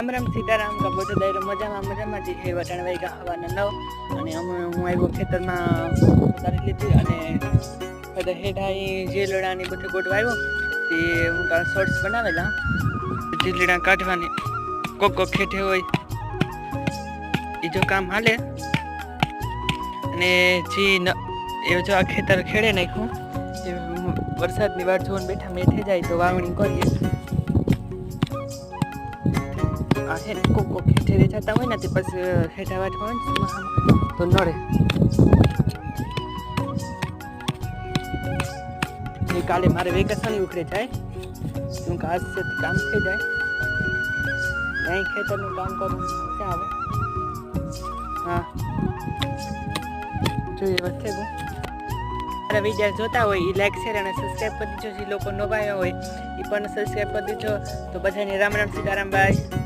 રામ સીતારામ કા બધો દાયરો મજામાં જે છે વટાણ વાગ્યા હવાના 9 અને હું આવ્યો ખેતરમાં ઉતારી લીધી અને બધા હેઠાઈ જે લડાની બધું ગોઠવાયો તે હું કા શોર્ટ્સ બનાવેલા જે લડા કાઢવાની કોક ખેઠે હોય એ જો કામ હાલે અને જે એ જો આ ખેતર ખેડે નાખ્યું વરસાદની વાર જોઈને બેઠા મેઠે જાય તો વાવણી કરીએ આ હે કોક ખેઠે જતા હોય ને તે પછી હેઠા વાટ હોય તો નડે એ કાલે મારે વેકેશન ઉખડે જાય હું આજ से કામ થઈ જાય નહીં ખેતરનું કામ કરું ક્યાં આવે હા જોઈએ વચ્ચે મારા વિડીયો જોતા હોય એ લાઈક શેર અને સબસ્ક્રાઈબ કરી દીજો. જે લોકો નવા આવ્યા હોય એ પણ સબસ્ક્રાઈબ કરી દીજો. તો બધાને રામ રામ સીતારામ બાય.